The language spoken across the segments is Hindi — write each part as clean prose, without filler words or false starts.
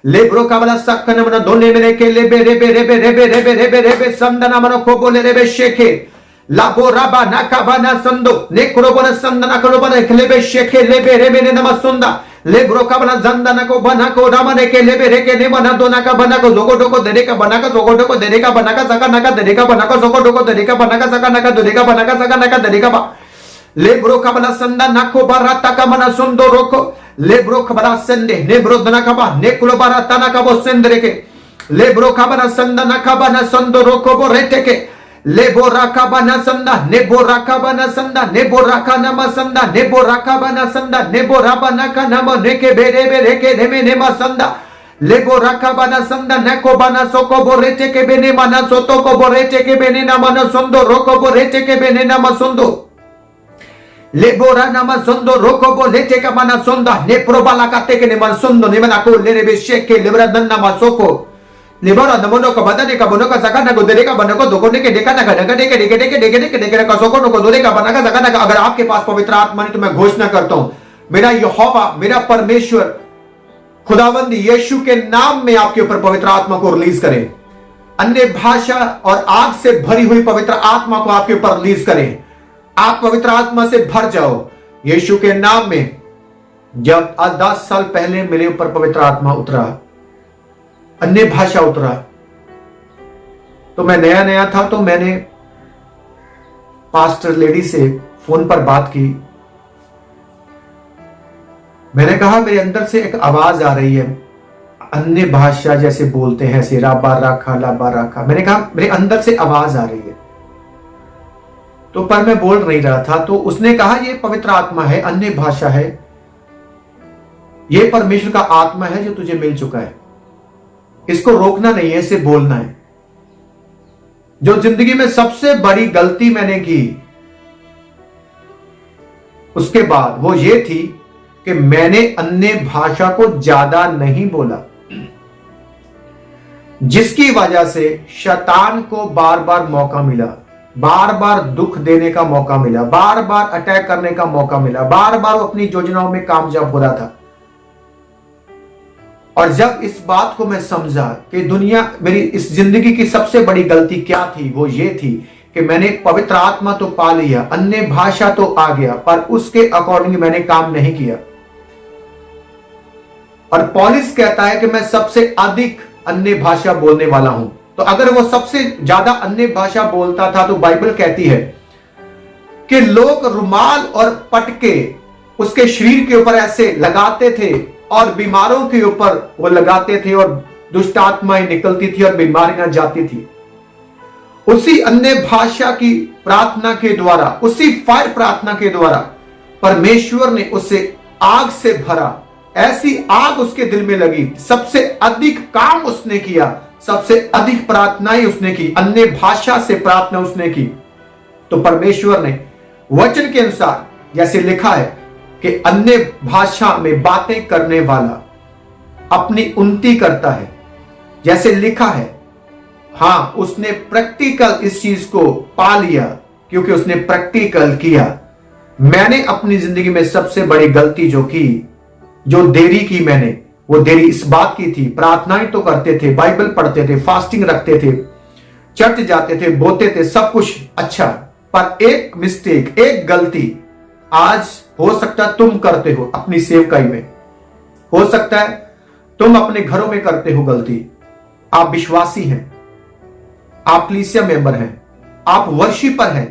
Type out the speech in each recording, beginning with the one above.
लेब्रो काबला सक्कन मन दोने मेरे के लेबे रेबे रेबे रेबे रेबे रेबे रेबे संदना मन को बोले रेबे शेखे लाबो राबा नाकाबा ना संदो नेक्रोबन संदना करोबन लेबे शेखे लेबे रेबे ने नमसुंदा लेब्रो काबला जंदना को बना को रामने के लेबे रेके ने बना दोना का बना को जोगो डोको देने का बना का जोगो डोको देने का बना का सका नका देने का बना का जोगो डोको देने का बना का सका नका देने का बना का सका नका देने का बा लेब्रो काबला संदा नाको बाराता का मना सुंदो रोको लेब्रो खबरा संदे नेब्रो दना कबा नेकुलो बाराता ना कबो संदरे के लेब्रो खबरा संदा ना कबा ना संदो रोको बो रेटे के लेबो राका बना संदा नेबो राका बना संदा नेबो राका नमा संदा नेबो राका बना संदा नेबो राबा नका नम नेके बेरे बेरे के नेमे नेमा संदा लेबो राका बना संदा neko बना सोको बो रेटे के बेने मना सोतो को बो रेटे के बेने ना मना संदो रोको बो रेटे के बेने ना मसंदो लेबोरा नामा सोंदो रोको बो लेटे का मना सोंदा ने प्रोबाला काते के ने मन सोंदो ने मना को लेरे बेशे के लेबरा दन्ना मासोको लेबरा नमनो का बदने का बनो का सका ना को देरे का बनो को दोको ने के देखा ना का डेके डेके डेके डेके डेके डेके का सोको नो को दोरे का बना का सका ना अगर आपके पास पवित्र आत्मा नहीं तो मैं घोषणा करता हूं मेरा यहोवा मेरा परमेश्वर खुदावंद यीशु के नाम में आपके ऊपर पवित्र आत्मा को रिलीज करे अन्य भाषा और आग से भरी हुई पवित्र आत्मा को आपके ऊपर रिलीज करें आप पवित्र आत्मा से भर जाओ यीशु के नाम में। जब 10 साल पहले मेरे ऊपर पवित्र आत्मा उतरा अन्य भाषा उतरा तो मैं नया नया था तो मैंने पास्टर लेडी से फोन पर बात की। मैंने कहा मेरे अंदर से एक आवाज आ रही है अन्य भाषा जैसे बोलते हैं ऐसे राबा राखा लाबा राखा। मैंने कहा मेरे अंदर से आवाज आ रही है तो पर मैं बोल नहीं रहा था। तो उसने कहा ये पवित्र आत्मा है अन्य भाषा है ये परमेश्वर का आत्मा है जो तुझे मिल चुका है इसको रोकना नहीं है इसे बोलना है। जो जिंदगी में सबसे बड़ी गलती मैंने की उसके बाद वो ये थी कि मैंने अन्य भाषा को ज्यादा नहीं बोला जिसकी वजह से शैतान को बार बार मौका मिला बार बार दुख देने का मौका मिला बार बार अटैक करने का मौका मिला बार बार वो अपनी योजनाओं में कामयाब हो रहा था। और जब इस बात को मैं समझा कि दुनिया मेरी इस जिंदगी की सबसे बड़ी गलती क्या थी वो ये थी कि मैंने पवित्र आत्मा तो पा लिया अन्य भाषा तो आ गया पर उसके अकॉर्डिंग मैंने काम नहीं किया। और पौलुस कहता है कि मैं सबसे अधिक अन्य भाषा बोलने वाला हूं। तो अगर वो सबसे ज्यादा अन्य भाषा बोलता था तो बाइबल कहती है कि लोग रुमाल और पटके उसके शरीर के ऊपर ऐसे लगाते थे और बीमारों के ऊपर वो लगाते थे और दुष्ट आत्माएं निकलती थी और बीमारियां जाती थी। उसी अन्य भाषा की प्रार्थना के द्वारा उसी फायर प्रार्थना के द्वारा परमेश्वर ने उसे आग से भरा ऐसी आग उसके दिल में लगी। सबसे अधिक काम उसने किया सबसे अधिक प्रार्थनाएं उसने की अन्य भाषा से प्रार्थना उसने की। तो परमेश्वर ने वचन के अनुसार जैसे लिखा है कि अन्य भाषा में बातें करने वाला अपनी उन्नति करता है जैसे लिखा है। हां उसने प्रैक्टिकल इस चीज को पा लिया क्योंकि उसने प्रैक्टिकल किया। मैंने अपनी जिंदगी में सबसे बड़ी गलती जो की जो देरी की मैंने वो देरी इस बात की थी प्रार्थनाएं तो करते थे बाइबल पढ़ते थे फास्टिंग रखते थे चर्च जाते थे बोते थे सब कुछ अच्छा पर एक मिस्टेक एक गलती आज हो सकता है तुम करते हो अपनी सेवकाई में हो सकता है तुम अपने घरों में करते हो गलती। आप विश्वासी हैं आप कलीसिया मेंबर हैं आप वर्शिपर हैं।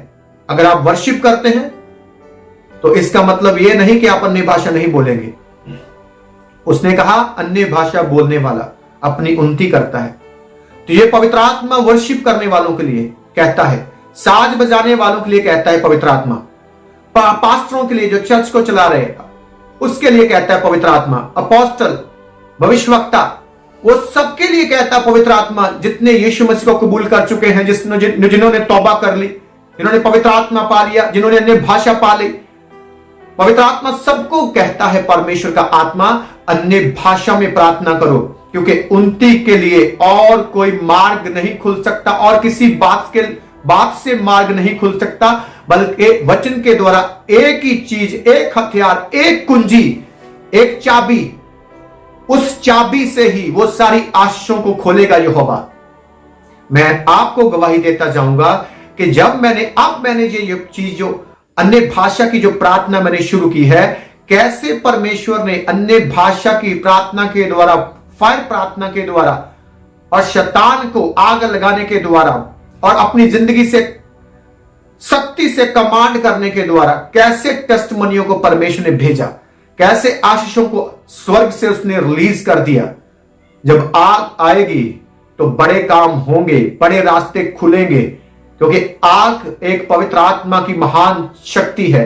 अगर आप वर्शिप करते हैं तो इसका मतलब यह नहीं कि आप अन्य भाषा नहीं बोलेंगे। उसने कहा अन्य भाषा बोलने वाला अपनी उन्नति करता है। तो यह पवित्र आत्मा वर्शिप करने वालों के लिए कहता है साज बजाने वालों के लिए कहता है पवित्र आत्मा पास्टरों के लिए जो चर्च को चला रहे उसके लिए कहता है पवित्र आत्मा अपोस्टल भविष्यवक्ता वो सबके लिए कहता है पवित्र आत्मा जितने यीशु मसीह को कबूल कर चुके हैं जिन्होंने तौबा कर ली जिन्होंने पवित्र आत्मा पा लिया जिन्होंने अन्य भाषा पा ली पवित्र आत्मा सबको कहता है परमेश्वर का आत्मा अन्य भाषा में प्रार्थना करो क्योंकि उन्नति के लिए और कोई मार्ग नहीं खुल सकता और किसी बात से मार्ग नहीं खुल सकता बल्कि वचन के द्वारा एक ही चीज एक हथियार एक कुंजी एक चाबी उस चाबी से ही वो सारी आशीषों को खोलेगा यहोवा। मैं आपको गवाही देता जाऊंगा कि जब मैंने ये चीज जो अन्य भाषा की जो प्रार्थना मैंने शुरू की है, कैसे परमेश्वर ने अन्य भाषा की प्रार्थना के द्वारा, फायर प्रार्थना के द्वारा और शैतान को आग लगाने के द्वारा और अपनी जिंदगी से शक्ति से कमांड करने के द्वारा कैसे टेस्टमनियों को परमेश्वर ने भेजा, कैसे आशीषों को स्वर्ग से उसने रिलीज कर दिया। जब आग आएगी तो बड़े काम होंगे, बड़े रास्ते खुलेंगे, क्योंकि आग एक पवित्र आत्मा की महान शक्ति है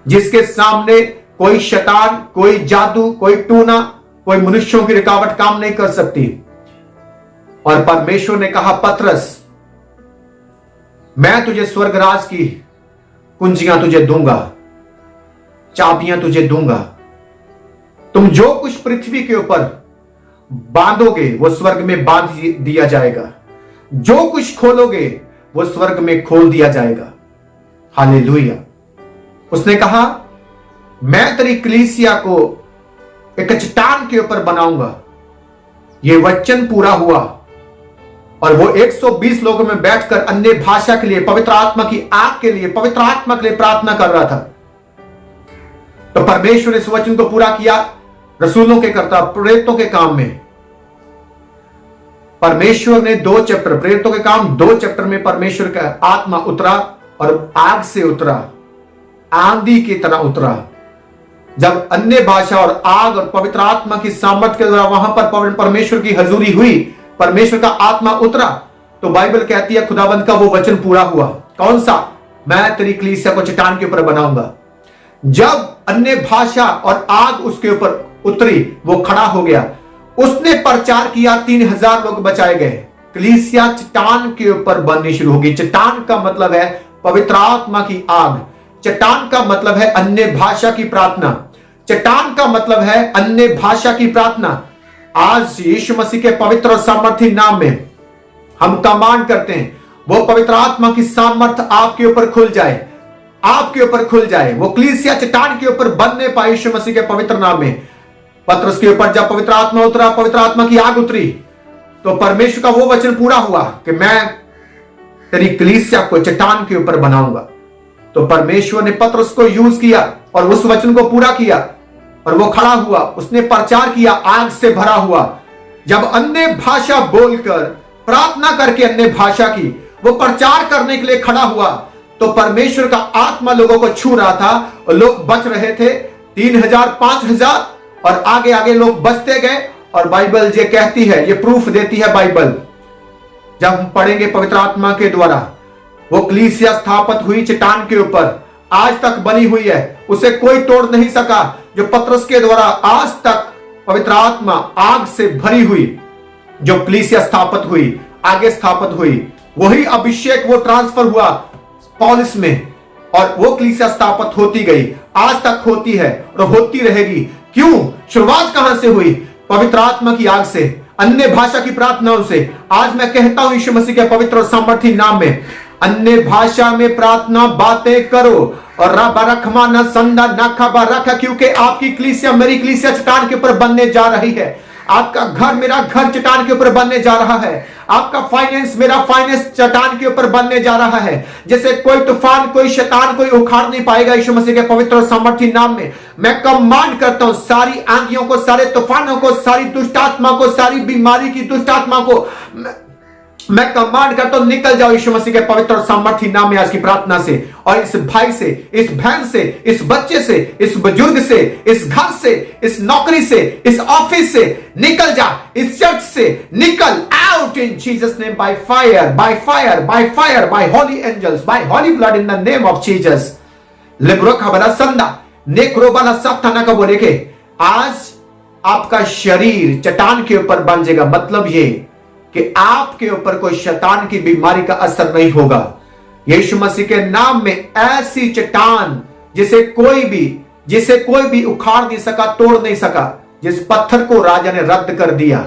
जिसके सामने कोई शैतान, कोई जादू, कोई टूना, कोई मनुष्यों की रुकावट काम नहीं कर सकती। और परमेश्वर ने कहा, पतरस, मैं तुझे स्वर्गराज की कुंजियां तुझे दूंगा, चाबियां तुझे दूंगा। तुम जो कुछ पृथ्वी के ऊपर बांधोगे वो स्वर्ग में बांध दिया जाएगा, जो कुछ खोलोगे वो स्वर्ग में खोल दिया जाएगा। हालेलुया। उसने कहा, मैं तेरी कलीसिया को एक चट्टान के ऊपर बनाऊंगा। यह वचन पूरा हुआ और वो 120 लोगों में बैठकर अन्य भाषा के लिए, पवित्र आत्मा की आग के लिए, पवित्र आत्मा के लिए प्रार्थना कर रहा था। तो परमेश्वर ने इस वचन को पूरा किया रसूलों के कर्ता प्रेरितों के काम में। परमेश्वर ने 2 चैप्टर, प्रेरितों के काम 2 चैप्टर में परमेश्वर का आत्मा उतरा और आग से उतरा, आंधी की तरह उतरा। जब अन्य भाषा और आग और पवित्र आत्मा की सामर्थ के द्वारा वहां पर परमेश्वर की हजूरी हुई, परमेश्वर का आत्मा उतरा, तो बाइबल कहती है खुदाबंद का वो वचन पूरा हुआ। कौन सा? मैं तेरी कलीसिया को चट्टान के ऊपर बनाऊंगा। जब अन्य भाषा और आग उसके ऊपर उतरी, वो खड़ा हो गया, उसने प्रचार किया, 3000 लोग बचाए गए। कलीसिया चट्टान के ऊपर बननी शुरू होगी। चट्टान का मतलब है पवित्र आत्मा की आग, चट्टान का मतलब है अन्य भाषा की प्रार्थना, चट्टान का मतलब है अन्य भाषा की प्रार्थना। आज यीशु मसीह के पवित्र और सामर्थी नाम में हम कमांड करते हैं, वो पवित्र आत्मा की सामर्थ आपके ऊपर खुल जाए, आपके ऊपर खुल जाए। वो कलीसिया चट्टान के ऊपर बनने पाए यीशु मसीह के पवित्र नाम में। पतरस के ऊपर जब पवित्र आत्मा उतरा, पवित्र आत्मा की आग उतरी, तो परमेश्वर का वो वचन पूरा हुआ कि मैं तेरी कलीसिया को चट्टान के ऊपर बनाऊंगा। तो परमेश्वर ने पतरस को यूज किया और उस वचन को पूरा किया और वो खड़ा हुआ, उसने प्रचार किया आग से भरा हुआ। जब अन्य भाषा बोलकर, प्रार्थना करके अन्य भाषा की वो प्रचार करने के लिए खड़ा हुआ, तो परमेश्वर का आत्मा लोगों को छू रहा था और लोग बच रहे थे। 3000, 5000 और आगे आगे लोग बचते गए। और बाइबल ये कहती है, ये प्रूफ देती है बाइबल, जब हम पढ़ेंगे पवित्र आत्मा के द्वारा, वो कलीसिया स्थापित हुई चट्टान के ऊपर, आज तक बनी हुई है, उसे कोई तोड़ नहीं सका। जो पतरस के द्वारा आज तक पवित्र आत्मा आग से भरी हुई जो कलीसिया स्थापित हुई, आगे स्थापित हुई, वही अभिषेक वो ट्रांसफर हुआ पौलुस में और वो कलीसिया स्थापित होती गई, आज तक होती है और होती रहेगी। क्यों? शुरुआत कहां से हुई? पवित्र आत्मा की आग से, अन्य भाषा की प्रार्थनाओं से। आज मैं कहता हूं यीशु मसीह के पवित्र और सामर्थी नाम में, अन्य भाषा में प्रार्थना बातें करो और रखमा न संदा न खबा रखा, क्योंकि आपकी कलीसिया, मेरी कलीसिया चट्टान के ऊपर बनने जा रही है। आपका घर, मेरा घर चट्टान के ऊपर बनने जा रहा है। आपका फाइनेंस, मेरा फाइनेंस चट्टान के ऊपर बनने जा रहा है। जैसे कोई तूफान, कोई शैतान कोई उखाड़ नहीं पाएगा यीशु मसीह के पवित्र और सामर्थी नाम में। मैं कमांड करता हूं सारी आंधियों को, सारे तूफानों को, सारी दुष्ट आत्मा को, सारी बीमारी की दुष्ट आत्मा को मैं कमांड करता हूं, निकल जाओ यीशु मसीह के पवित्र और सामर्थी नाम में आज की प्रार्थना से। और इस भाई से, इस बहन से, इस बच्चे से, इस बुजुर्ग से, इस घर से, इस नौकरी से, इस ऑफिस से निकल जा, इस चर्च से निकल out in Jesus name, by fire, by fire, by fire, by holy angels, by holy blood in the name of Jesus. लिब्रो खबरा संदा नेक्रो वाला सब थाना का बोले के आज आपका शरीर चट्टान के ऊपर बन जाएगा। मतलब ये कि आपके ऊपर कोई शैतान की बीमारी का असर नहीं होगा। यीशु मसीह के नाम में ऐसी चट्टान जिसे कोई भी उखाड़ नहीं सका, तोड़ नहीं सका, जिस पत्थर को राजा ने रद्द कर दिया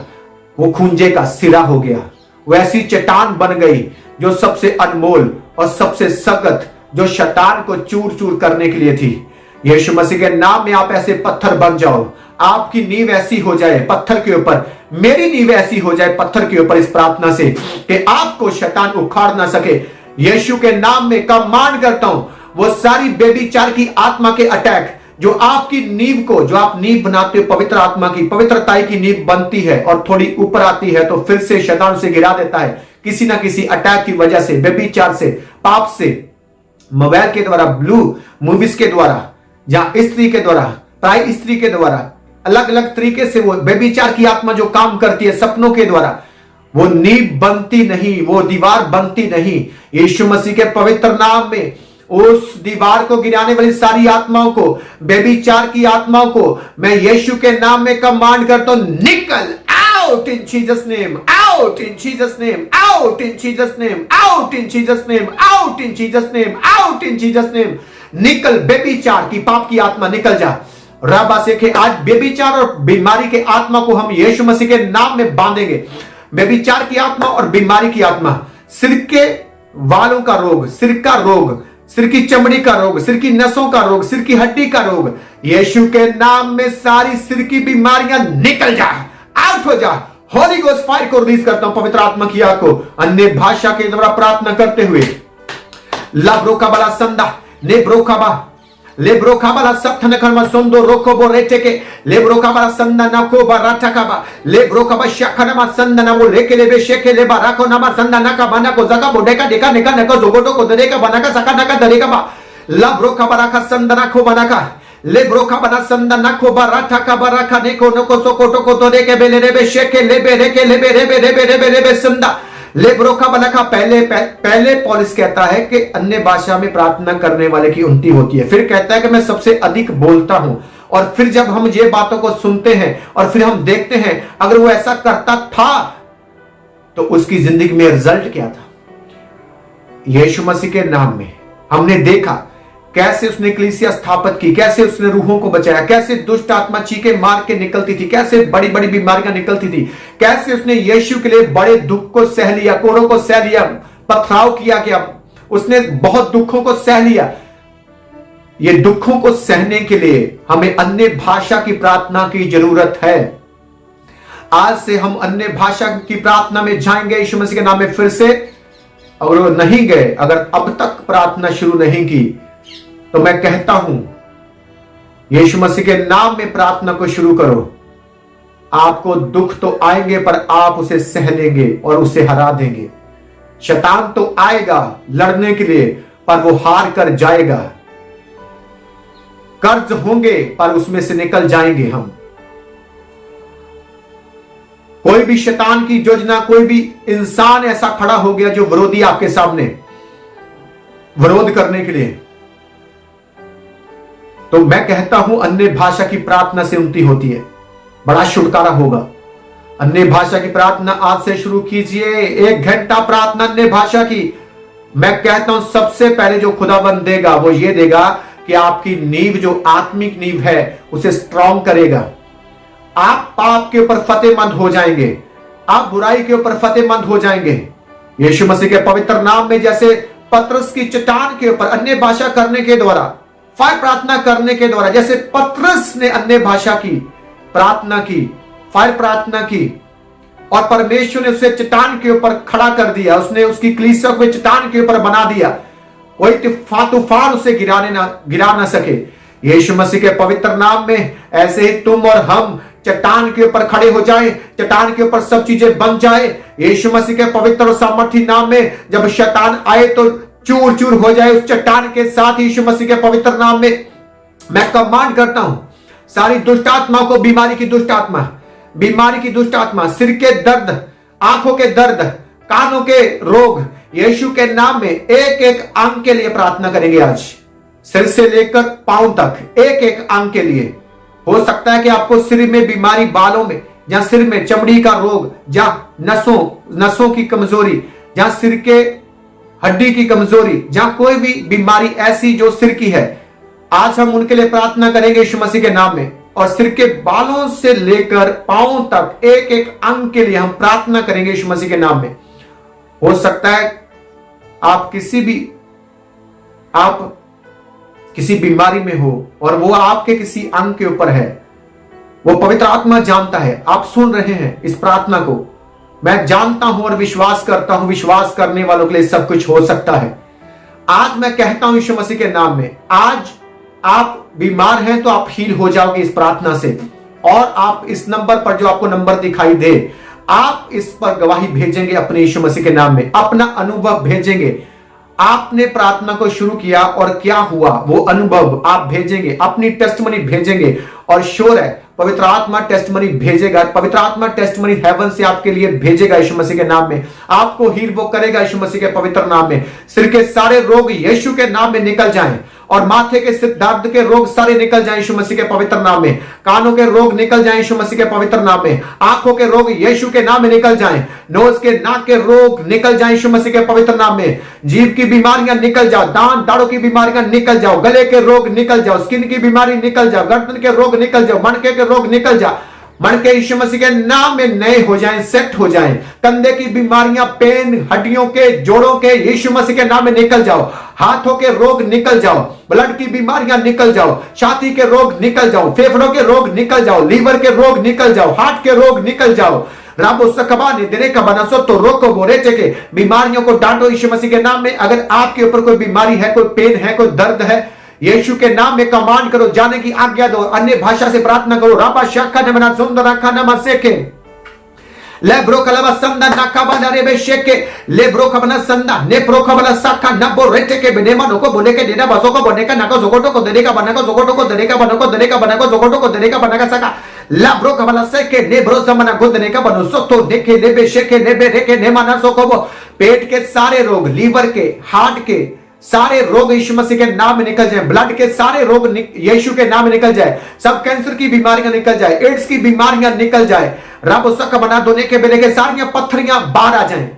वो खूंजे का सिरा हो गया, वैसी चट्टान बन गई जो सबसे अनमोल और सबसे सख्त, जो शैतान को चूर चूर करने के लिए थी। यीशु मसीह के नाम में आप ऐसे पत्थर बन जाओ। आपकी नींव ऐसी हो जाए पत्थर के ऊपर, मेरी नींव ऐसी हो जाए पत्थर के ऊपर, इस प्रार्थना से कि आपको शैतान उखाड़ ना सके। यीशु के नाम में कमांड करता हूं, वो सारी बेबीचार की आत्मा के अटैक जो आपकी नींव को, जो आप नींव बनाते हो पवित्र आत्मा की, पवित्रताई की नींव बनती है और थोड़ी ऊपर आती है तो फिर से शैतान से गिरा देता है किसी ना किसी अटैक की वजह से, बेबीचार से, पाप से, मोबाइल के द्वारा, ब्लू मूवीज के द्वारा, या स्त्री के द्वारा, प्राय स्त्री के द्वारा, अलग अलग तरीके से वो बेबीचार की आत्मा जो काम करती है सपनों के द्वारा, वो नींव बनती नहीं, वो दीवार बनती नहीं। यीशु मसीह के पवित्र नाम में उस दीवार को गिराने वाली सारी आत्माओं को, बेबीचार की आत्माओं को मैं यीशु के नाम में कमांड करता हूं, निकल, out in Jesus name, out in Jesus name, out in Jesus name, out in Jesus name, out in Jesus name, out in Jesus name. निकल बेबीचार की, पाप की आत्मा निकल जा। रबा से के आज बेबीचार और बीमारी के आत्मा को हम यीशु मसीह के नाम में बांधेंगे। बेबीचार की आत्मा और बीमारी की आत्मा, सिर के वालों का रोग, सिर का रोग, सिर की चमड़ी का रोग, सिर की नसों का रोग, सिर की हड्डी का रोग, यीशु के नाम में सारी सिर की बीमारियां निकल जा, आउट हो जा। होली गोस्ट फायर को रिलीज करता हूं, पवित्र आत्मा की आग को, अन्य भाषा के द्वारा प्रार्थना करते हुए। लब्रोका बला संदा नेब्रोका बा लेब्रोका बला सत्थन कर्म सोंदो रोको बो रेटे के लेब्रोका बला संदा नाको बराटा का बा लेब्रोका बा शखना मा संदा ना वो लेके लेबे शेके ले बा राको ना मा संदा ना का बना को जका बोडेका डेका नेका नेका जोगोटो को दरेका बना का सका ना का दरेका बा लब्रोका बला का संदा ना को बना का लेब्रोका बला संदा ना को बराटा का बराका neko नको सोकोटो को दरेके बेले रेबे शेके लेबे रेके लेबे रेबे रेबे रेबे रेबे संदा लेब्रो का बना का पहले पौलुस कहता है कि अन्य भाषा में प्रार्थना करने वाले की उन्नति होती है, फिर कहता है कि मैं सबसे अधिक बोलता हूं। और फिर जब हम ये बातों को सुनते हैं और फिर हम देखते हैं अगर वो ऐसा करता था तो उसकी जिंदगी में रिजल्ट क्या था। यीशु मसीह के नाम में हमने देखा कैसे उसने कलीसिया स्थापित की, कैसे उसने रूहों को बचाया, कैसे दुष्ट आत्मा चीखे मार के निकलती थी, कैसे बड़ी बड़ी बीमारियां निकलती थी, कैसे उसने यीशु के लिए बड़े दुख को सह लिया, कोड़ों को सह लिया, पथराव किया गया, उसने बहुत दुखों को सह लिया। ये दुखों को सहने के लिए हमें अन्य भाषा की प्रार्थना की जरूरत है। आज से हम अन्य भाषा की प्रार्थना में जाएंगे यीशु मसीह के नाम में फिर से। अगर वो नहीं गए, अगर अब तक प्रार्थना शुरू नहीं की, तो मैं कहता हूं यीशु मसीह के नाम में प्रार्थना को शुरू करो। आपको दुख तो आएंगे पर आप उसे सह लेंगे और उसे हरा देंगे। शैतान तो आएगा लड़ने के लिए पर वो हार कर जाएगा। कर्ज होंगे पर उसमें से निकल जाएंगे हम। कोई भी शैतान की योजना, कोई भी इंसान ऐसा खड़ा हो गया जो विरोधी आपके सामने विरोध करने के लिए, तो मैं कहता हूं अन्य भाषा की प्रार्थना से उन्नति होती है, बड़ा छुटकारा होगा। अन्य भाषा की प्रार्थना आज से शुरू कीजिए। 1 घंटा प्रार्थना अन्य भाषा की। मैं कहता हूं सबसे पहले जो खुदाबंद देगा वो ये देगा कि आपकी नींव, जो आत्मिक नींव है, उसे स्ट्रॉन्ग करेगा। आप पाप के ऊपर फतेहमंद हो जाएंगे, आप बुराई के ऊपर फतेहमंद हो जाएंगे। यीशु मसीह के पवित्र नाम में जैसे पतरस की चट्टान के ऊपर अन्य भाषा करने के द्वारा, फायर प्रार्थना करने के द्वारा, जैसे पतरस ने अन्य भाषा की प्रार्थना की, फायर प्रार्थना की और परमेश्वर ने उसे चट्टान के ऊपर खड़ा कर दिया, उसने उसकी कलीसिया को चट्टान के ऊपर बना दिया, कोई तूफान उसे गिरा ना सके। यीशु मसीह के पवित्र नाम में ऐसे ही तुम और हम चट्टान के ऊपर खड़े हो जाएं, चट्टान के ऊपर सब चीजें बन जाए। यीशु मसीह के पवित्र और सामर्थी नाम में जब शैतान आए तो चूर चूर हो जाए उस चट्टान के साथ। यीशु मसीह के पवित्र नाम में मैं कमांड करता हूं सारी दुष्ट आत्मा को, बीमारी की दुष्ट आत्मा, सिर के दर्द, आंखों के दर्द, कानों के रोग, यीशु के नाम में एक एक अंग के लिए प्रार्थना करेंगे। आज सिर से लेकर पांव तक एक एक अंग के लिए। हो सकता है कि आपको सिर में बीमारी, बालों में, जहां सिर में चमड़ी का रोग, जहां नसों की कमजोरी, जहां सिर के हड्डी की कमजोरी, जहां कोई भी बीमारी ऐसी जो सिर की है, आज हम उनके लिए प्रार्थना करेंगे यीशु मसीह के नाम में। और सिर के बालों से लेकर पांव तक एक एक अंग के लिए हम प्रार्थना करेंगे यीशु मसीह के नाम में। हो सकता है आप किसी बीमारी में हो और वो आपके किसी अंग के ऊपर है, वो पवित्र आत्मा जानता है। आप सुन रहे हैं इस प्रार्थना को, मैं जानता हूं और विश्वास करता हूं, विश्वास करने वालों के लिए सब कुछ हो सकता है। आज मैं कहता हूं यीशु मसीह के नाम में, आज आप बीमार हैं तो आप हील हो जाओगे इस प्रार्थना से। और आप इस नंबर पर, जो आपको नंबर दिखाई दे, आप इस पर गवाही भेजेंगे अपने यीशु मसीह के नाम में, अपना अनुभव भेजेंगे। आपने प्रार्थना को शुरू किया और क्या हुआ वो अनुभव आप भेजेंगे, अपनी टेस्टमनी भेजेंगे। और श्योर है पवित्र आत्मा टेस्टमनी भेजेगा, पवित्र आत्मा टेस्टमनी हेवन से आपके लिए भेजेगा यीशु मसीह के नाम में। आपको हील वो करेगा यीशु मसीह के पवित्र नाम में। सिर के सारे रोग यीशु के नाम में निकल जाएं, और माथे के सिर दर्द के रोग सारे निकल जाएं यीशु मसीह के पवित्र नाम में। कानों के रोग निकल जाएं यीशु मसीह के पवित्र नाम में। आंखों के रोग यीशु के नाम में निकल जाएं। नोज के, नाक के रोग निकल जाएं यीशु मसीह के पवित्र नाम में। जीभ की बीमारियां निकल जाओ, दांत दाढ़ों की बीमारियां निकल जाओ, गले के रोग निकल जाओ, स्किन की बीमारी निकल जाओ, गर्दन के रोग निकल जाओ, मणके के रोग निकल जाओ। मणके यीशु मसीह के नाम में नए हो जाएं, सेट हो जाएं। कंधे की बीमारियां, पेन, हड्डियों के, जोड़ों के यीशु मसीह के नाम में निकल जाओ। हाथों के रोग निकल जाओ, ब्लड की बीमारियां निकल जाओ, छाती के रोग निकल जाओ, फेफड़ों के रोग निकल जाओ, लीवर के रोग निकल जाओ, हार्ट के रोग निकल जाओ। राबो सकबा ने देने का बनसो तो रोको बोरे के बीमारियों को डांटो यीशु मसीह के नाम में। अगर आपके ऊपर कोई बीमारी है, कोई पेन है, कोई दर्द है, यीशु के नाम में कमांड करो, जाने की आज्ञा दो, अन्य भाषा से प्रार्थना करो। राबा शाखा ने मना सुंदर आखा न मसेके लेब्रो कलबा संदा नकाबा नरेबे शेके लेब्रो कबना संदा ने प्रो कबला साखा नबो रेटे के बेनेमा नको बोले के देना बसो को बोने का नको जोगोटो को देने का बना को जोगोटो को देने का बना को देने का बना को जोगोटो को देने का बना का सका लाब्रो कबला सेके नेब्रो समना को देने का बनो सो तो देखे लेबे शेके लेबे रेके ने माना सो को पेट के सारे रोग, लीवर के, हार्ट के सारे रोग यीशु मसीह के नाम में निकल जाए। ब्लड के सारे रोग यीशु के नाम में निकल जाए। सब कैंसर की बीमारियां निकल जाए, एड्स की बीमारियां निकल जाए। रब उसका बना दोने के बेले के सारियां पत्थरियां बाहर आ जाएं।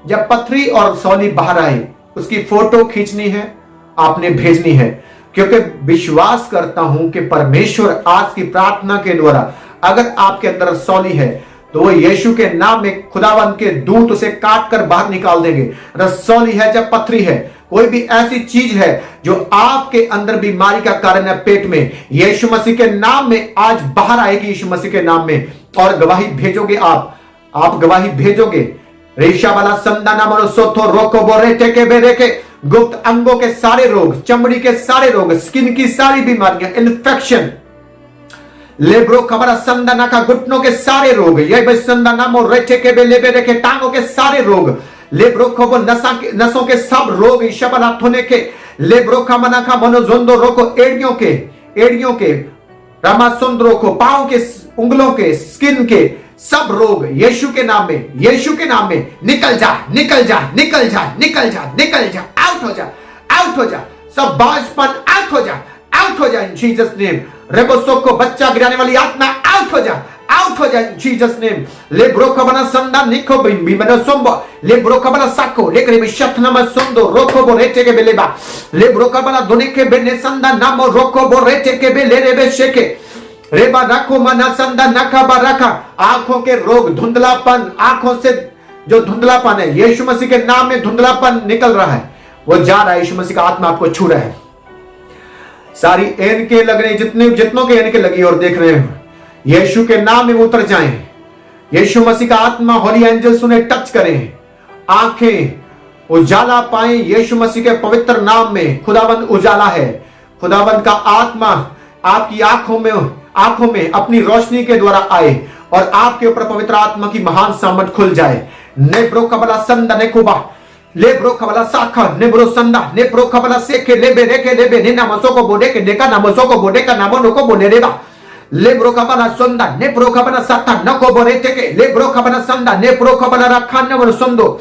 जब पत्थरी और सौली बाहर आए, उसकी फोटो खींचनी है, आपने भेजनी है, क्योंकि विश्वास करता हूं कि परमेश्वर आज की प्रार्थना के द्वारा, अगर आपके अंदर सौली है तो वो यीशु के नाम में खुदावंत के दूत उसे काट कर बाहर निकाल देंगे। रसौली है, जब पथरी है, कोई भी ऐसी चीज है जो आपके अंदर बीमारी का कारण है पेट में, यीशु मसीह के नाम में आज बाहर आएगी यीशु मसीह के नाम में। और गवाही भेजोगे आप गवाही भेजोगे। रेशा वाला संदाना मरो सोथो रोको बोरे टेके बेरे के गुप्त अंगों के सारे रोग, चमड़ी के सारे रोग, स्किन की सारी बीमारियां, इन्फेक्शन, लेब्रो खबरा संदाना का घुटनों के सारे रोग, ये बे संदाना मो रेटे के बेले बेरे के टांगों के सारे रोग, लेब्रो खबो नसों के सब रोग, ईशबला थोने के लेब्रो खमना का मनोजोंदो रोको, एड़ियों के रामासुंदरों को, पांव के, उंगलों के, स्किन के सब रोग यीशु के नाम में निकल जा, निकल जा, निकल जा, निकल जा, निकल जा, आउट हो जा, आउट हो जा। सब बाजपन आउट हो जा, आउट हो जा इन जीसस नेम। रेबोसो को बच्चा गिराने वाली आत्मा आउट हो जा, आउट हो जा इन जीसस नेम। ले ब्रोको बना संदा निको बिम्बी बना सोम्बो, ले ब्रोको बना साको लेकर बिशत नम सोंदो रोको बो रेटे के बेलेबा, ले ब्रोको बना दोने के बेने संदा नामो रोको बो रेटे के बेले रे बेशेके रेबा रखो मना संदा नका बरका। आंखों के रोग, धुंधलापन, आंखों से जो धुंधलापन है, यीशु मसीह के नाम में धुंधलापन निकल रहा है, वो जा रहा है। यीशु मसीह का आत्मा आपको छू रहा है। सारी एनके लग रही, जितनों के एनके लगी और देख रहे हैं, यीशु के नाम में उतर जाएं। यीशु मसीह का आत्मा, होली एंजल्स उन्हें टच करें, आंखें उजाला पाएं यीशु मसीह के पवित्र नाम में। खुदाबंद उजाला है। खुदाबंद का आत्मा आपकी आंखों में अपनी रोशनी के द्वारा आए और आपके ऊपर पवित्र आत्मा की महान सामर्थ खुल जाए। नेब्रो कबला संदा नेकुबा लेब्रो कबला साखा नेब्रो संदा नेब्रो कबला सेके लेबे रेके लेबे ने नामसो को बोले के नेका नामसो को बोले का नामो नको बोले रेबा लेब्रो कबला संदा नेब्रो कबला साता नको बोले टेके लेब्रो कबला संदा नेब्रो कबला रखा नवर संदो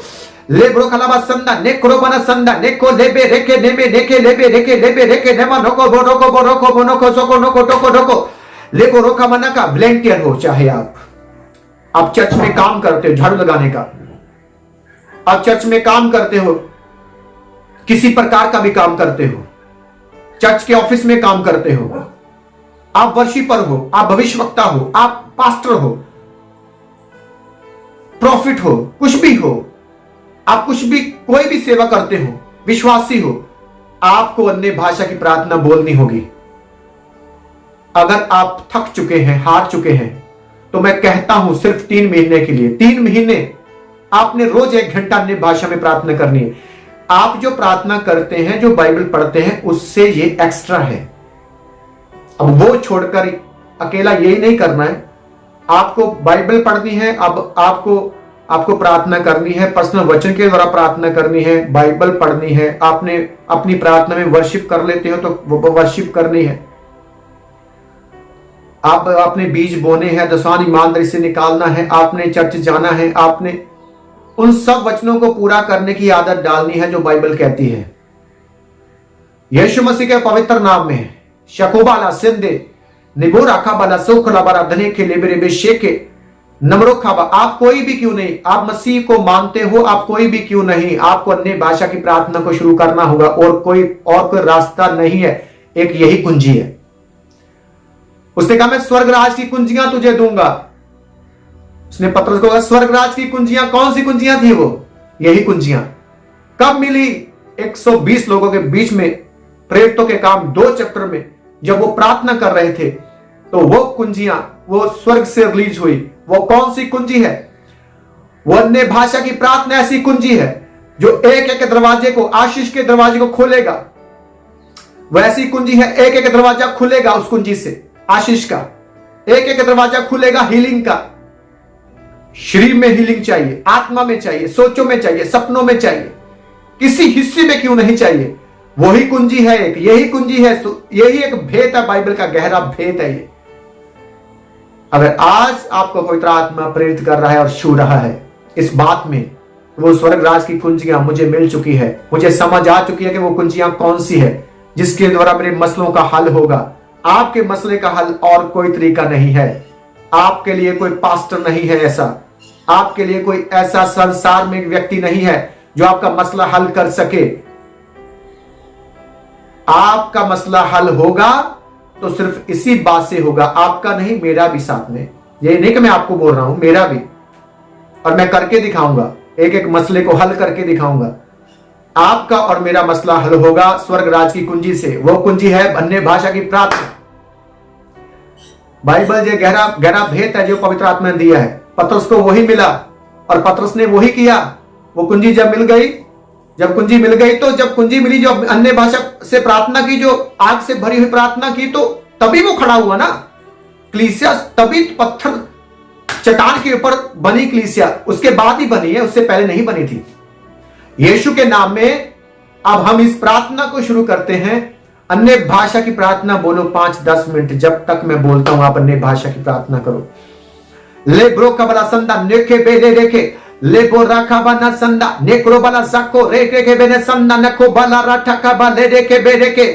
लेब्रो कलाबा संदा नेक्रो बना संदा नेको लेबे रेके नेमे नेके लेबे रेके नेमा नको बोरो को बोरो को बोनो को सोको नको टोको टोको लेको रोका मना का वॉलंटियर हो, चाहे आप चर्च में काम करते हो, झाड़ू लगाने का, आप चर्च में काम करते हो, किसी प्रकार का भी काम करते हो, चर्च के ऑफिस में काम करते हो, आप वर्शिपर हो, आप भविष्यवक्ता हो, आप पास्टर हो, प्रॉफिट हो, कुछ भी हो, आप कुछ भी कोई भी सेवा करते हो, विश्वासी हो, आपको अन्य भाषा की प्रार्थना बोलनी होगी। अगर आप थक चुके हैं, हार चुके हैं, तो मैं कहता हूं सिर्फ 3 महीने के लिए, 3 महीने आपने रोज 1 घंटा अन्य भाषा में प्रार्थना करनी है। आप जो प्रार्थना करते हैं, जो बाइबल पढ़ते हैं, उससे ये एक्स्ट्रा है। अब वो छोड़कर अकेला यही नहीं करना है, आपको बाइबल पढ़नी है, अब आपको प्रार्थना करनी है, पर्सनल वचन के द्वारा प्रार्थना करनी है, बाइबल पढ़नी है, आपने अपनी प्रार्थना में वर्शिप कर लेते हो तो वो वर्शिप करनी है। आप अपने बीज बोने हैं, दसवां ईमानदारी से निकालना है, आपने चर्च जाना है, आपने उन सब वचनों को पूरा करने की आदत डालनी है जो बाइबल कहती है। यीशु मसीह के पवित्र नाम में शकोबाला सिंधे निबो राखा बाला सोखला बारा धने के लेबरे बेशे के नमरो खाबा। आप कोई भी क्यों नहीं, आप मसीह को मानते हो, आप कोई भी क्यों नहीं, आपको अन्य भाषा की प्रार्थना को शुरू करना होगा और कोई रास्ता नहीं है, एक यही कुंजी है। उसने कहा मैं स्वर्ग राज की कुंजियां तुझे दूंगा। उसने पतरस को कहा स्वर्ग राज की कुंजियां, कौन सी कुंजियां थी वो? यही कुंजियां। कब मिली? 120 लोगों के बीच में प्रेरितों के काम 2 चैप्टर में जब वो प्रार्थना कर रहे थे, तो वो कुंजियां वो स्वर्ग से रिलीज हुई। वो कौन सी कुंजी है? वो अन्य भाषा की प्रार्थना ऐसी कुंजी है जो एक एक दरवाजे को, आशीष के दरवाजे को खोलेगा। वह ऐसी कुंजी है, एक एक दरवाजा खुलेगा उस कुंजी से, आशीष का एक एक दरवाजा खुलेगा, हीलिंग का। शरीर में हीलिंग चाहिए, आत्मा में चाहिए, सोचों में चाहिए, सपनों में चाहिए, किसी हिस्से में क्यों नहीं चाहिए, वही कुंजी है। एक यही कुंजी है, यही एक भेद है, बाइबल का गहरा भेद है ये। अगर आज आपको पवित्र आत्मा प्रेरित कर रहा है और छू रहा है इस बात में, वो स्वर्ग राज की कुंजियां मुझे मिल चुकी है, मुझे समझ आ चुकी है कि वो कुंजियां कौन सी है जिसके द्वारा मेरे मसलों का हल होगा। आपके मसले का हल और कोई तरीका नहीं है। आपके लिए कोई पास्टर नहीं है ऐसा, आपके लिए कोई ऐसा संसार में व्यक्ति नहीं है जो आपका मसला हल कर सके। आपका मसला हल होगा तो सिर्फ इसी बात से होगा, आपका नहीं, मेरा भी साथ में। ये नहीं कि मैं आपको बोल रहा हूं, मेरा भी, और मैं करके दिखाऊंगा, एक एक मसले को हल करके दिखाऊंगा। आपका और मेरा मसला हल होगा स्वर्ग राज की कुंजी से। वो कुंजी है अन्य भाषा की प्रार्थना। बाइबल जो गहरा गहरा भेद है जो पवित्र आत्मा ने दिया है, पतरस को वही मिला और पतरस ने वही किया। वो कुंजी जब मिल गई, जब कुंजी मिल गई, तो जब कुंजी मिली, जो अन्य भाषा से प्रार्थना की, जो आग से भरी हुई प्रार्थना की, तो तभी वो खड़ा हुआ ना कलीसिया। तभी पत्थर चट्टान के ऊपर बनी कलीसिया, उसके बाद ही बनी है, उससे पहले नहीं बनी थी। यीशु के नाम में अब हम इस प्रार्थना को शुरू करते हैं। अन्य भाषा की प्रार्थना बोलो 5-10 मिनट, जब तक मैं बोलता हूं आप अन्य भाषा की प्रार्थना करो। ले ब्रो कबला संदा नेके बेले रेके ले बो राखा बना संदा नेक्रो बला सको रेके के बेने संदा नको बला राठा का बले रेके बेरे के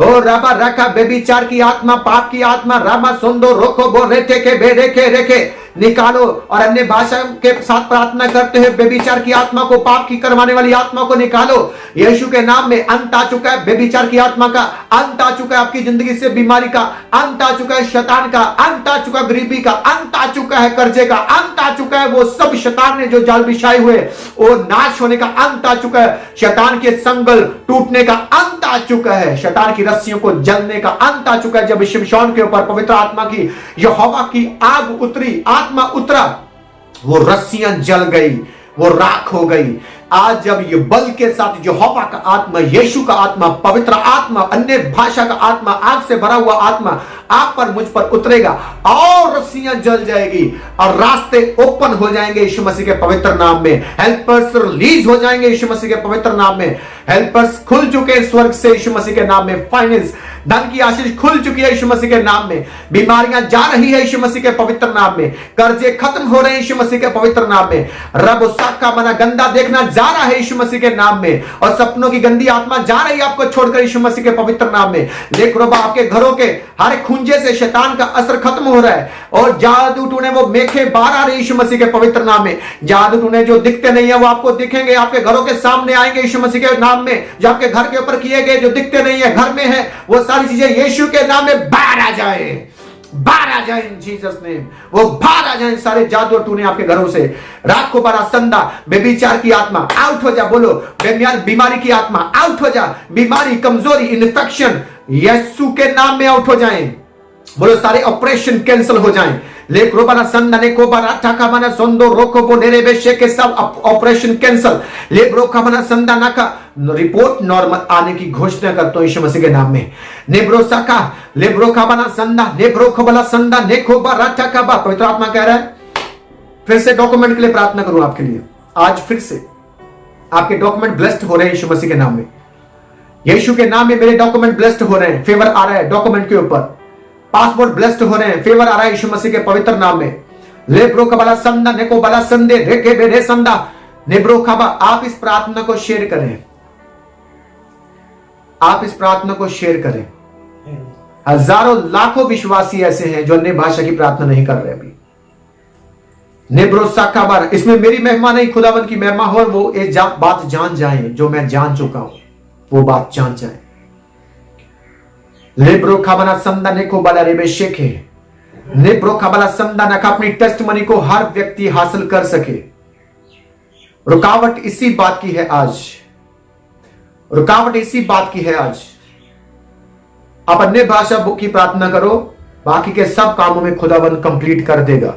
ओ राबा रखा बेबीचार की आत्मा, पाप की आत्मा, रामा सुंदो रोको बो रेटे के बेरे के रेके निकालो। और अन्य भाषा के साथ प्रार्थना करते हुए बेबीचार की आत्मा को, पाप की करवाने वाली आत्मा को निकालो। यीशु के नाम में अंत आ चुका है बेबीचार की आत्मा का, अंत आ चुका है आपकी जिंदगी से बीमारी का, अंत आ चुका है शैतान का, अंत आ चुका है गरीबी का, अंत आ चुका है कर्जे का, अंत आ चुका है वो सब शैतान ने जो जाल बिछाए हुए वो नाश होने का अंत आ चुका है। शैतान के संगल टूटने का अंत आ चुका है। शैतान की रस्सियों को जलने का अंत आ चुका है। जब शिमशोन के ऊपर पवित्र आत्मा की, यहोवा की आग उतरी, आत्मा उतरा, वो रस्सियां जल गई, वो राख हो गई। आज जब ये बल के साथ यहोवा का आत्मा, यीशु का आत्मा, पवित्र आत्मा, अन्य भाषा का आत्मा, आग से भरा हुआ आत्मा आप पर, मुझ पर उतरेगा और रस्सियां जल जाएगी और रास्ते ओपन हो जाएंगे यीशु मसीह के पवित्र नाम में। हेल्पर्स रिलीज हो जाएंगे यीशु मसीह के पवित्र नाम में। हेल्पर्स खुल चुके हैं स्वर्ग से यीशु मसीह के नाम में। फाइनेंस, धन की आशीष खुल चुकी है यीशु मसीह के नाम में। बीमारियां जा रही है यीशु मसीह के पवित्र नाम में। कर्जे खत्म हो रहे हैं यीशु मसीह के पवित्र नाम में। रब साका मना गंदा देखना जा रहा है यीशु मसीह के नाम में। और सपनों की गंदी आत्मा जा रही है आपको छोड़कर यीशु मसीह के पवित्र नाम में। लेख रबा आपके घरों के हर खूंजे से शैतान का असर खत्म हो रहा है और जादू टूने वो मेखे बाहर आ रहे यीशु मसीह के पवित्र नाम में। जादू टूने जो दिखते नहीं है वो आपको दिखेंगे, आपके घरों के सामने आएंगे यीशु मसीह के नाम में। जो आपके घर के ऊपर किए गए, जो दिखते नहीं है, घर में है, वो सारी चीजें यीशु के नाम में बाहर आ जाए, बाहर आ जाए इन जीसस नेम। वो बाहर आ जाए सारे जादू टूने आपके घरों से। रात को बड़ा संदा, बेबीचार की आत्मा आउट हो जा, बोलो बीमारी की आत्मा आउट हो जा। बीमारी, कमजोरी, इन्फेक्शन यीशु के नाम में आउट हो जाए। बोलो सारे ऑपरेशन कैंसिल हो जाएं। ले क्रोबाना संदा ने कोबारा टाका सोंदो रोको बो नेरे बेशे के सब ऑपरेशन कैंसिल। ले ब्रो कामना संदा नाका रिपोर्ट नॉर्मल आने की घोषणा करता हूं यीशु मसीह के नाम में। नेब्रो साका लेब्रो कामना संदा नेब्रो खबला संदा ने कोबारा टाका बा। पवित्र आत्मा कह रहा है फिर से डॉक्यूमेंट के लिए प्रार्थना करूं आपके लिए। आज फिर से आपके डॉक्यूमेंट ब्लेस्ड हो रहे हैं यीशु मसीह के नाम में। यीशु के नाम में मेरे डॉक्यूमेंट ब्लेस्ड हो रहे हैं। फेवर आ रहा है डॉक्यूमेंट के ऊपर। पासपोर्ट ब्लेस्ड हो रहे हैं। फेवर आ रहा है यीशु मसीह के पवित्र नाम में। लेब्रो कबला संदा नेको बला संदे रेके बेरे संदा नेब्रो खबा। आप इस प्रार्थना को शेयर करें। आप इस प्रार्थना को शेयर करें। हजारों लाखों विश्वासी ऐसे हैं जो अन्य भाषा की प्रार्थना नहीं कर रहे अभी। नेब्रो साकाबार, इसमें मेरी महिमा नहीं खुदावंत की महिमा हो। वो एक बात जान जाए जो मैं जान चुका हूं, वो बात जान जाए। लेब्रो खाबना संदा नेको बला रेबे शेखे नेब्रो खाबला संदा नका। अपनी टेस्टमनी को हर व्यक्ति हासिल कर सके। रुकावट इसी बात की है आज। रुकावट इसी बात की है आज। आप अन्य भाषा की प्रार्थना करो, बाकी के सब कामों में खुदावंत कंप्लीट कर देगा।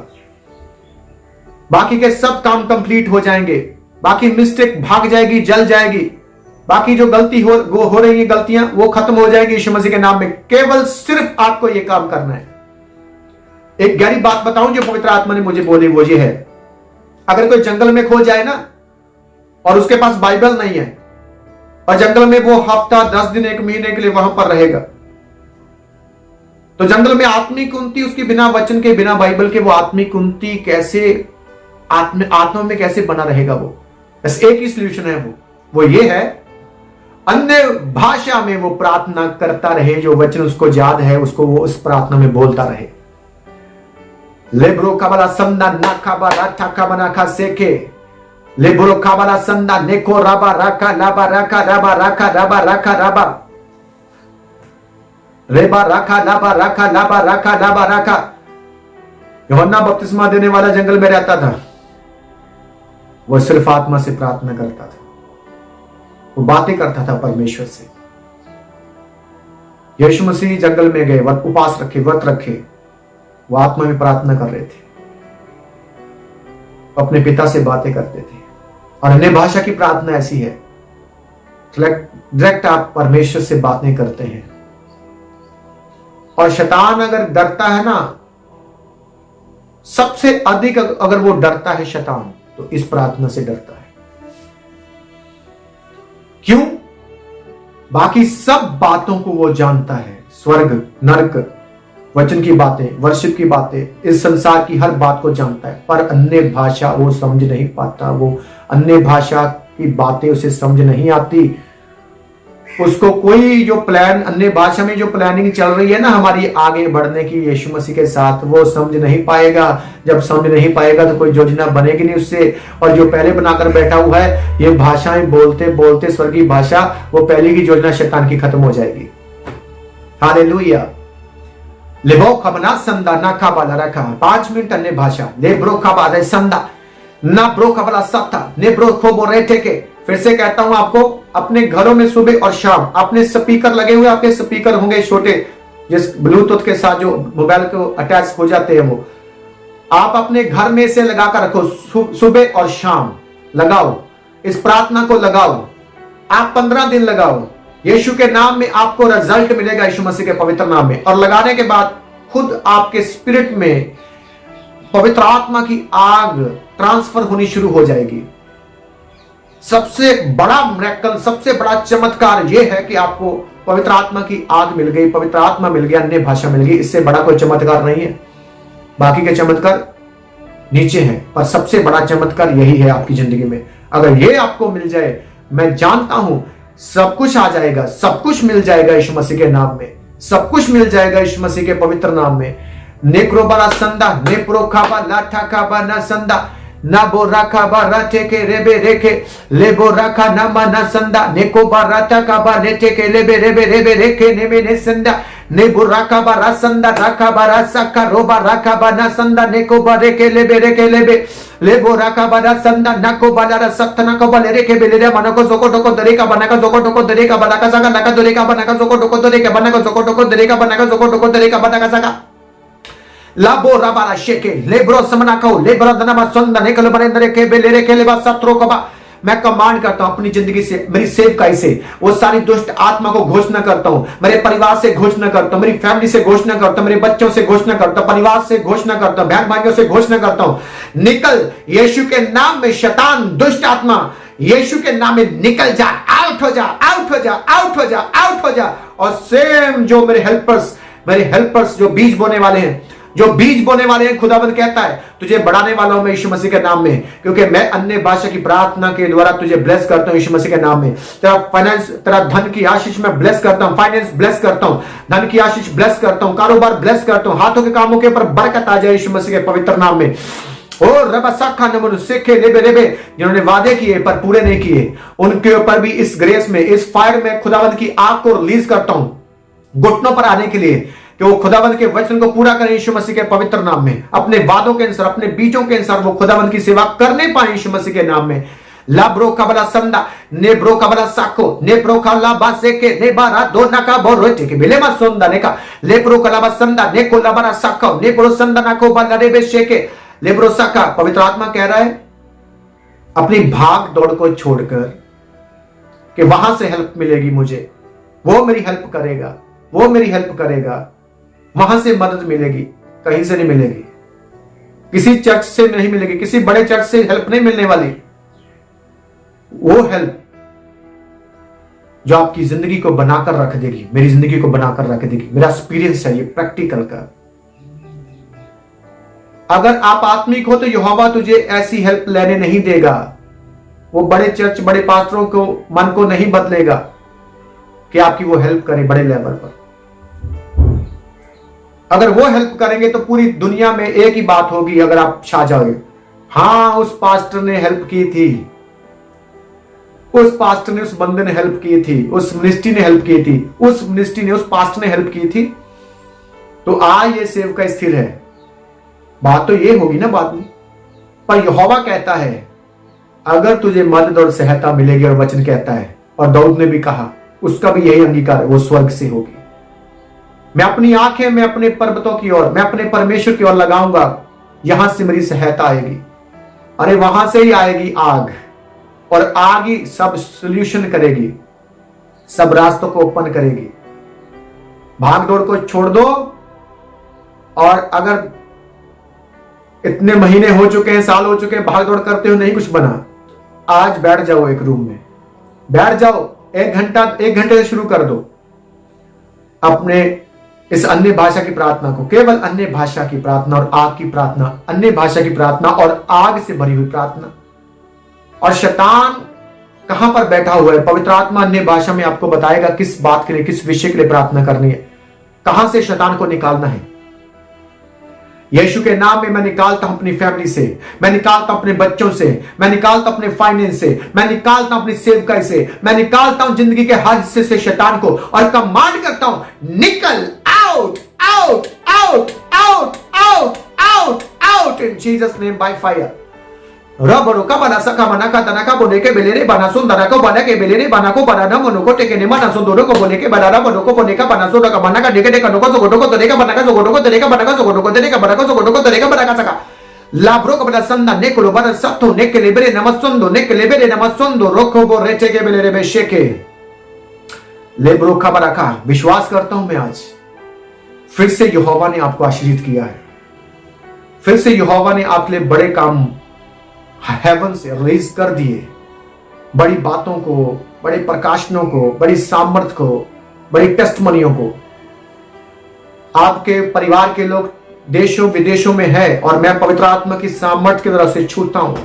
बाकी के सब काम कंप्लीट हो जाएंगे। बाकी मिस्टेक भाग जाएगी, जल जाएगी। बाकी जो गलती हो रही है गलतियां वो खत्म हो जाएगी यीशु मसीह के नाम में। केवल सिर्फ आपको ये काम करना है। एक गहरी बात बताऊं जो पवित्र आत्मा ने मुझे बोली, वो ये है, अगर कोई जंगल में खो जाए ना और उसके पास बाइबल नहीं है और जंगल में वो हफ्ता 10 दिन 1 महीने के लिए वहां पर रहेगा, तो जंगल में आत्मिक उन्नति उसकी बिना वचन के, बिना बाइबल के वो आत्मिक उन्नति कैसे आत्मा में कैसे बना रहेगा? वो बस एक ही सॉल्यूशन है, वो ये है अन्य भाषा में वो प्रार्थना करता रहे। जो वचन उसको याद है उसको वो उस प्रार्थना में बोलता रहे। लेब्रो काबला संदा नाकाबा राठा काबना खा सेके लेब्रो काबला संदा नेको राबा राका लाबा राका राबा राका राबा राका राबा रेबा राका लाबा राका लाबा राका लाबा राका। यूहन्ना बपतिस्मा देने वाला जंगल में रहता था। वो सिर्फ आत्मा से प्रार्थना करता था, वो बातें करता था परमेश्वर से। यीशु मसीह जंगल में गए, उपवास रखे, व्रत रखे, वो आत्मा में प्रार्थना कर रहे थे, अपने पिता से बातें करते थे। और अन्य भाषा की प्रार्थना ऐसी है, डायरेक्ट आप परमेश्वर से बातें करते हैं। और शैतान अगर डरता है ना, सबसे अधिक अगर वो डरता है शैतान, तो इस प्रार्थना से डरता है। क्यों? बाकी सब बातों को वो जानता है, स्वर्ग, नरक, वचन की बातें, वर्शिप की बातें, इस संसार की हर बात को जानता है, पर अन्य भाषा वो समझ नहीं पाता। वो अन्य भाषा की बातें उसे समझ नहीं आती। उसको कोई जो प्लान, अन्य भाषा में जो प्लानिंग चल रही है ना हमारी आगे बढ़ने की यीशु मसीह के साथ, वो समझ नहीं पाएगा। जब समझ नहीं पाएगा तो कोई योजना बनेगी नहीं उससे। और जो पहले बनाकर बैठा हुआ है, ये भाषाएं बोलते बोलते स्वर्गीय भाषा, वो पहले की योजना शैतान की खत्म हो जाएगी। हालेलुया। लेबो खबना संदा ना खाबाला रखा 5 मिनट अन्य भाषा। लेब्रो खबाला संदा ना ब्रो खबला सत्ता ने ब्रो खोबो रेटे के। फिर से कहता हूं आपको, अपने घरों में सुबह और शाम अपने स्पीकर लगे हुए, आपके स्पीकर होंगे छोटे, जिस ब्लूटूथ के साथ जो मोबाइल को अटैच हो जाते हैं, वो आप अपने घर में से लगाकर रखो। सुबह और शाम लगाओ, इस प्रार्थना को लगाओ। आप 15 दिन लगाओ। यीशु के नाम में आपको रिजल्ट मिलेगा, यीशु मसीह के पवित्र नाम में। और लगाने के बाद खुद आपके स्पिरिट में पवित्र आत्मा की आग ट्रांसफर होनी शुरू हो जाएगी। सबसे बड़ा मिरेकल, सबसे बड़ा चमत्कार यह है कि आपको पवित्र आत्मा की आग मिल गई, पवित्र आत्मा मिल गया, अन्य भाषा मिल गई। इससे बड़ा कोई चमत्कार नहीं है। बाकी के चमत्कार नीचे हैं, पर सबसे बड़ा चमत्कार यही है आपकी जिंदगी में। अगर ये आपको मिल जाए, मैं जानता हूं सब कुछ आ जाएगा, सब कुछ मिल जाएगा यीशु मसीह के नाम में, सब कुछ मिल जाएगा यीशु मसीह के पवित्र नाम में। नेक्रोबाला संदा नेप्रोखाबा लाठाखाबा ना संदा ना बोराखा बाराटे के रेबे रेखे लेबो राखा नामा ना संदा नेको बाराटा का बा लेटे के लेबे रेबे रेबे रेखे नेमे ने संदा नेबो राका बारा संदा राका बारा सका रोबा राका बाना संदा neko bare ke lebe लेबो राका बारा संदा नको बाला सत्तना को बले रे के बेले बना को जोको टोको दरे का बना का जोको टोको दरे का बना का सका नका दरे का बना का जोको टोको दरे का बना का जोको टोको दरे का बना का जोको टोको दरे का बना का सका लाबो राबाला शेके लेब्रो समना को लेब्रो दना संदा निकल बने दरे के बेले रे के लेबा सत्रो को बा मैं कमांड करता हूं अपनी जिंदगी से, मेरी सेवकाई से वो सारी दुष्ट आत्मा को घोषणा करता हूं, मेरे परिवार से घोषणा करता हूं, मेरी फैमिली से घोषणा करता हूं, मेरे बच्चों से घोषणा करता हूं, परिवार से घोषणा करता हूं, बहन भाइयों से घोषणा करता हूं, निकल यीशु के नाम में शैतान दुष्ट आत्मा यीशु के नाम में निकल जा, आउट हो जा, आउट हो जा, आउट हो जा, आउट हो जा। और सेम जो मेरे हेल्पर्स जो बीज बोने वाले हैं, जो बीज बोने वाले हैं, खुदावंद कहता है तुझे बढ़ाने वाला हूं मैं यीशु मसीह के नाम में, क्योंकि मैं अन्य भाषा की प्रार्थना के द्वारा तुझे ब्लेस करता हूं यीशु मसीह के नाम में। तेरा फाइनेंस, तेरा धन की आशीष मैं ब्लेस करता हूं, फाइनेंस ब्लेस करता हूं, धन की आशीष ब्लेस करता हूं, कारोबार ब्लेस करता हूं, हाथों के कामों के ऊपर बरकत आ जाए यीशु मसीह के पवित्र नाम में। और रबा साखा नमन सेखे लेबे लेबे, जिन्होंने वादे किए पर पूरे नहीं किए, उनके ऊपर भी इस ग्रेस में, इस फायर में खुदावंद की आग को रिलीज करता हूं, घुटनों पर आने के लिए, कि वो खुदावंद के वचन को पूरा करें यीशु मसीह के पवित्र नाम में, अपने वादों के अनुसार, अपने बीजों के अनुसार वो खुदावंद की सेवा करने पाए यीशु मसीह के नाम में। लाब्रो कबला संदा नेब्रो कबला साको नेब्रो कला बासे के नेबारा दो नका बोरोटे के बेले मा सोंदा नेका लेब्रो कला बसंदा neko labara साको नेब्रो संदा नको बलरे बेशे के लेब्रो साका। पवित्र आत्मा कह रहा है अपनी भाग दौड़ को छोड़कर कि वहां से हेल्प मिलेगी मुझे, वो मेरी हेल्प करेगा, वो मेरी हेल्प करेगा, वहां से मदद मिलेगी, कहीं से नहीं मिलेगी, किसी चर्च से नहीं मिलेगी, किसी बड़े चर्च से हेल्प नहीं मिलने वाली। वो हेल्प जो आपकी जिंदगी को बनाकर रख देगी, मेरी जिंदगी को बनाकर रख देगी। मेरा एक्सपीरियंस है ये प्रैक्टिकल का। अगर आप आत्मिक हो तो यहोवा तुझे ऐसी हेल्प लेने नहीं देगा। वो बड़े चर्च, बड़े पास्टरों को मन को नहीं बदलेगा कि आपकी वो हेल्प करे बड़े लेवल पर। अगर वो हेल्प करेंगे तो पूरी दुनिया में एक ही बात होगी, अगर आप छा जाओगे, हां उस पास्टर ने हेल्प की थी, उस पास्टर ने, उस बंदे ने हेल्प की थी, उस मिनिस्ट्री ने हेल्प की थी, उस मिनिस्ट्री ने, उस पास्टर ने हेल्प की थी, तो आज ये सेवका स्थिर है। बात तो ये होगी ना बाद में। पर यहोवा कहता है अगर तुझे मदद और सहायता मिलेगी, और वचन कहता है, और दाऊद ने भी कहा, उसका भी यही अंगीकार है, वो स्वर्ग से होगी। मैं अपनी आंखें, मैं अपने पर्वतों की ओर, मैं अपने परमेश्वर की ओर लगाऊंगा, यहां से मेरी सहायता आएगी। अरे वहां से ही आएगी आग, और आग ही सब सॉल्यूशन करेगी, सब रास्तों को ओपन करेगी। भाग दौड़ को छोड़ दो, और अगर इतने महीने हो चुके हैं, साल हो चुके हैं, भाग दौड़ करते हो, नहीं कुछ बना, आज बैठ जाओ एक रूम में, बैठ जाओ, एक घंटे से शुरू कर दो अपने इस अन्य भाषा की प्रार्थना को, केवल अन्य भाषा की प्रार्थना और आग की प्रार्थना, अन्य भाषा की प्रार्थना और आग से भरी हुई प्रार्थना। और शैतान कहां पर बैठा हुआ है, पवित्र आत्मा अन्य भाषा में आपको बताएगा किस बात के लिए, किस विषय के लिए प्रार्थना करनी है, कहां से शैतान को निकालना है। यीशु के नाम में मैं निकालता हूं अपनी फैमिली से, मैं निकालता हूं अपने बच्चों से, मैं निकालता हूं अपने फाइनेंस से, मैं निकालता हूं अपनी सेवकाई से, मैं निकालता हूं जिंदगी के हर हिस्से से शैतान को, और कमांड करता हूं निकल, out out out out out out out in Jesus name by fire. रबरो का बना सका मना का तना का बोले के बेलेरे बना सुन दना को बना के बेलेरे बना को बना ना मनो को टेके ने मना सुन दोनों को बोले के बना ना मनो को बोले का बना सुन का मना का डेके डेका नो को गोटो को तरेका बना का जो गोटो को तरेका बना का जो गोटो को तरेका बना का जो गोटो को तरेका बना का सका लाब्रो को बना संदा ने को बना सत्तो ने के लेबरे नमस्सुंदो ने के लेबरे नमस्सुंदो रोको बो रेचे के बेलेरे बेशेके लेब्रो का बना का। विश्वास करता हूं मैं आज फिर से यहोवा ने आपको आशीर्वाद किया है, फिर से यहोवा ने आपके लिए बड़े काम हेवन से रिलीज कर दिए, बड़ी बातों को, बड़े प्रकाशनों को, बड़ी सामर्थ्य को, बड़ी टेस्टमनियों को। आपके परिवार के लोग देशों विदेशों में है, और मैं पवित्र आत्मा की सामर्थ्य की तरफ से छूता हूं,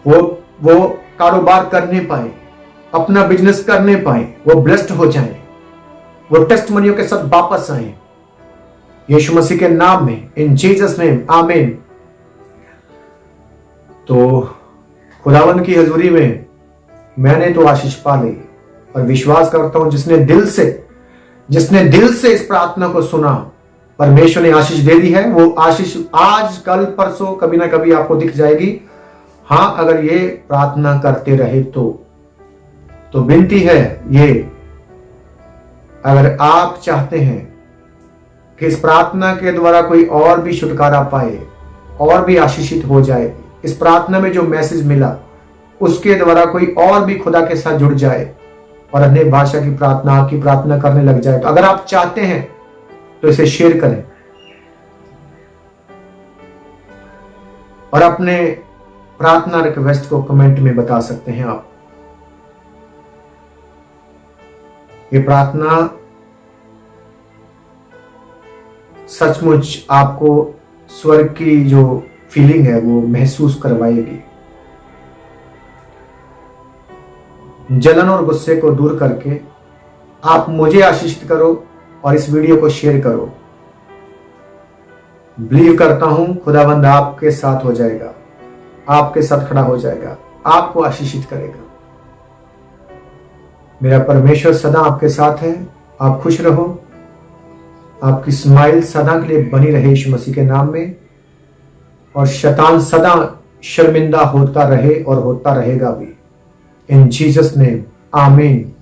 वो कारोबार करने पाए, अपना बिजनेस करने पाए, वो ब्लेस्ड हो जाए, वो टेस्टमनियों के साथ वापस आए यीशु मसीह के नाम में, इन जीसस नेम, आमीन। तो खुदावन की हजूरी में मैंने तो आशीष पा ली, और विश्वास करता हूं जिसने दिल से जिसने दिल से इस प्रार्थना को सुना, परमेश्वर ने आशीष दे दी है। वो आशीष आज कल परसों कभी ना कभी आपको दिख जाएगी। हां, अगर ये प्रार्थना करते रहे तो विनती है ये, अगर आप चाहते हैं कि इस प्रार्थना के द्वारा कोई और भी छुटकारा पाए और भी आशीषित हो जाए, इस प्रार्थना में जो मैसेज मिला उसके द्वारा कोई और भी खुदा के साथ जुड़ जाए और अन्य भाषा की प्रार्थना, आपकी प्रार्थना करने लग जाए, तो अगर आप चाहते हैं तो इसे शेयर करें और अपने प्रार्थना रिक्वेस्ट को कमेंट में बता सकते हैं आप। ये प्रार्थना सचमुच आपको स्वर्ग की जो फीलिंग है वो महसूस करवाएगी। जलन और गुस्से को दूर करके आप मुझे आशीषित करो और इस वीडियो को शेयर करो। बिलीव करता हूं खुदाबंद आपके साथ हो जाएगा, आपके साथ खड़ा हो जाएगा, आपको आशीषित करेगा। मेरा परमेश्वर सदा आपके साथ है। आप खुश रहो, आपकी स्माइल सदा के लिए बनी रहे यीशु मसीह के नाम में, और शैतान सदा शर्मिंदा होता रहे और होता रहेगा भी। इन जीसस नेम, आमीन।